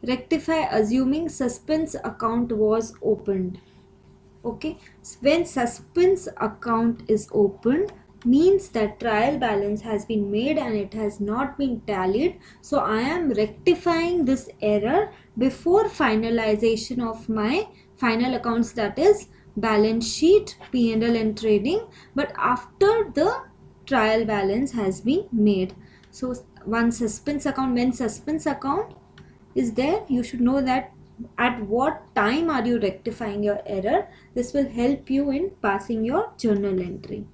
rectify assuming suspense account was opened. Okay, when suspense account is opened means that trial balance has been made and it has not been tallied. So I am rectifying this error before finalization of my final accounts, that is balance sheet, P&L and trading, but after the trial balance has been made. So when suspense account is there, you should know that at what time are you rectifying your error. This will help you in passing your journal entry.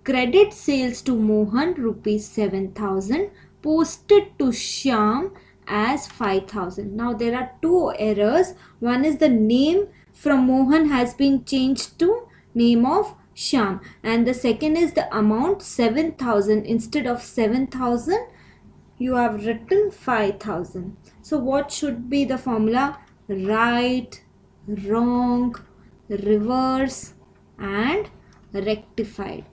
Credit sales to Mohan rupees 7,000, posted to Shyam as 5,000. Now there are two errors. One is the name from Mohan has been changed to name of Shyam, and the second is the amount 7,000 instead of 7,000 you have written 5,000. So what should be the formula? Right, wrong, reverse and rectified.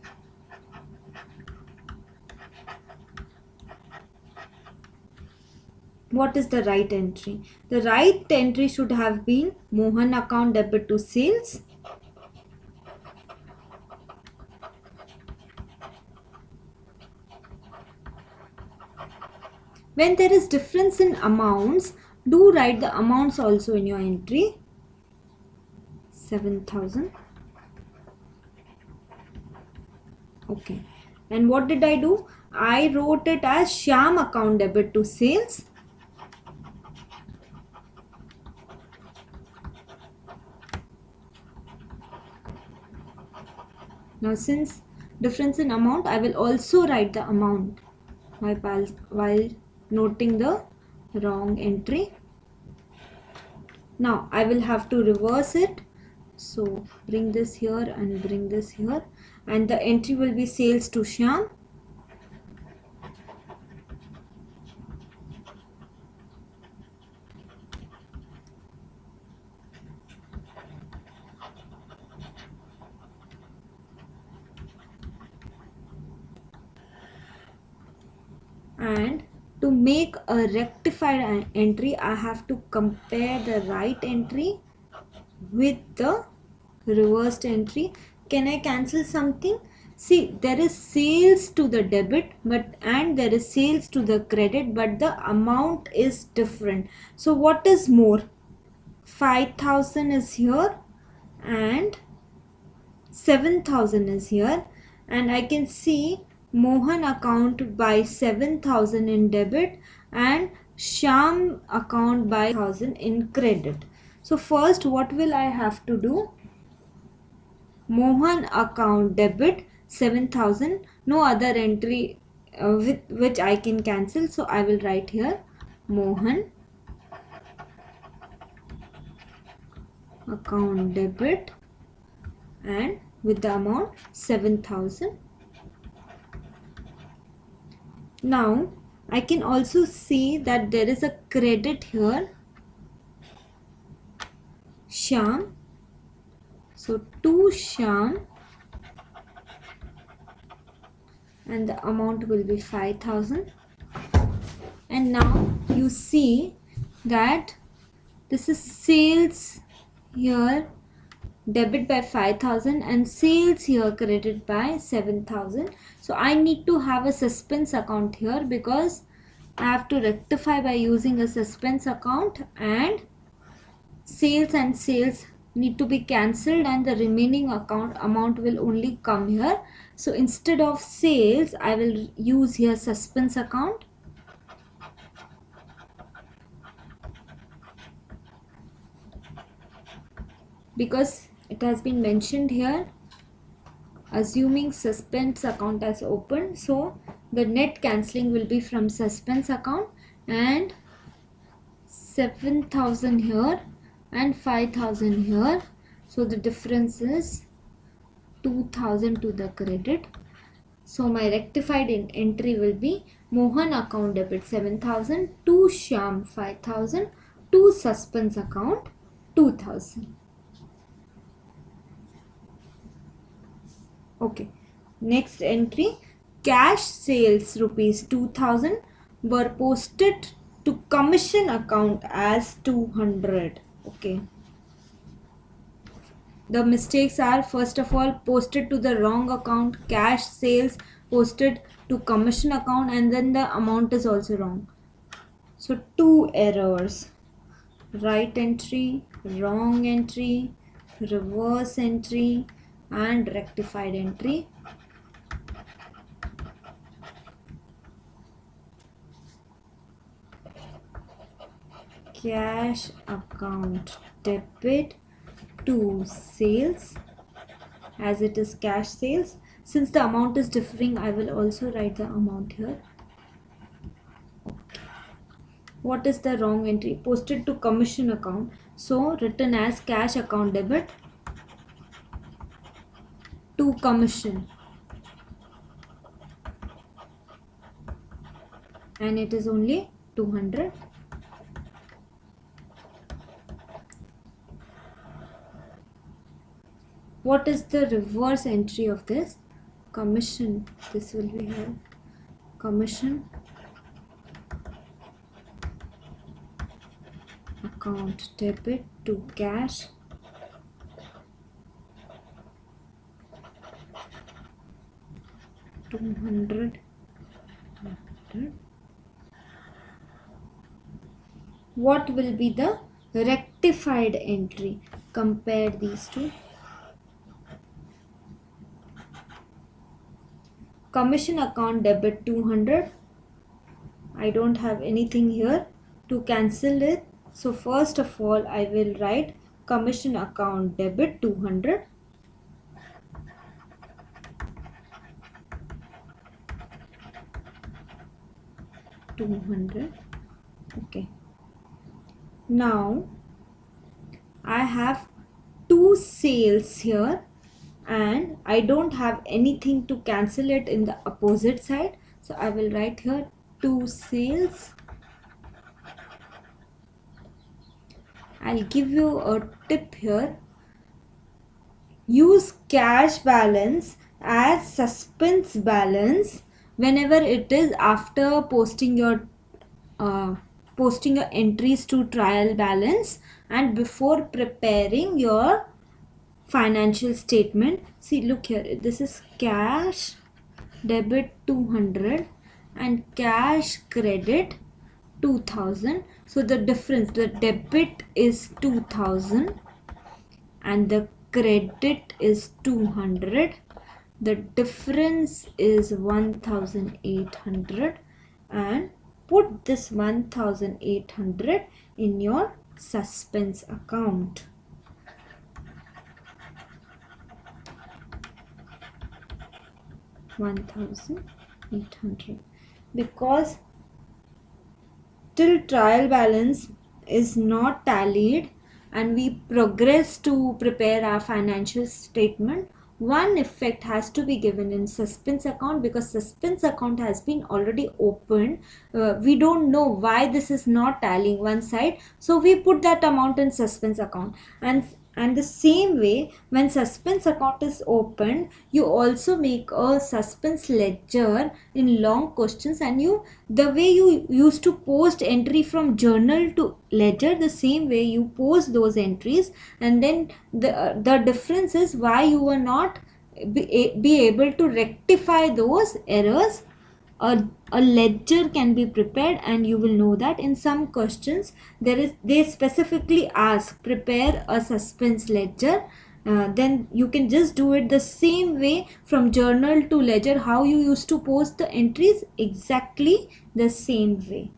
What is the right entry? The right entry should have been Mohan account debit to sales. When there is difference in amounts, do write the amounts also in your entry. 7,000. Okay. And what did I do? I wrote it as Shyam account debit to sales. Now since difference in amount, I will also write the amount while noting the wrong entry. Now I will have to reverse it. So bring this here and bring this here, and the entry will be sales to Shyam. And to make a rectified entry, I have to compare the right entry with the reversed entry. Can I cancel something? See, there is sales to the debit and there is sales to the credit, but the amount is different. So what is more? 5,000 is here and 7,000 is here, and I can see Mohan account by 7,000 in debit and Shyam account by 1,000 in credit. So first what will I have to do? Mohan account debit 7,000, no other entry with which I can cancel, so I will write here Mohan account debit and with the amount 7,000. Now I can also see that there is a credit here, Shyam. So to Shyam, and the amount will be 5,000. And now you see that this is sales here debit by 5,000 and sales here credit by 7,000. So I need to have a suspense account here because I have to rectify by using a suspense account, and sales need to be cancelled and the remaining amount will only come here. So instead of sales, I will use here suspense account. Because it has been mentioned here assuming suspense account as open, so the net cancelling will be from suspense account, and 7,000 here and 5,000 here, so the difference is 2,000 to the credit. So my rectified entry will be Mohan account debit 7,000 to Shyam 5,000 to suspense account 2,000. Okay, next entry, cash sales rupees 2,000 were posted to commission account as 200. Okay. The mistakes are, first of all, posted to the wrong account, cash sales posted to commission account, and then the amount is also wrong. So 2 errors: right entry, wrong entry, reverse entry, and rectified entry. Cash account debit to sales, as it is cash sales. Since the amount is differing, I will also write the amount here. What is the wrong entry? Posted to commission account, so written as cash account debit to commission, and it is only 200. What is the reverse entry of this? Commission. This will be here. Commission account debit to cash $200. What will be the rectified entry? Compare these two. Commission account debit 200. I don't have anything here to cancel it. So first of all, I will write commission account debit 200. Okay. Now I have 2 sales here, and I don't have anything to cancel it in the opposite side. So I will write here 2 sales. I'll give you a tip here. Use cash balance as suspense balance whenever it is after posting your entries to trial balance and before preparing your financial statement. See, look here, this is cash debit 200 and cash credit 2000. So the difference, the debit is 2000 and the credit is 200. The difference is 1800, and put this 1800 in your suspense account. $1,800, because till trial balance is not tallied and we progress to prepare our financial statement, one effect has to be given in suspense account, because suspense account has been already opened. We don't know why this is not tallying one side, so we put that amount in suspense account. And the same way, when suspense account is opened, you also make a suspense ledger in long questions, and the way you used to post entry from journal to ledger, the same way you post those entries, and then the difference is why you were not be able to rectify those errors. A ledger can be prepared, and you will know that in some questions they specifically ask prepare a suspense ledger. Then you can just do it the same way from journal to ledger, how you used to post the entries, exactly the same way.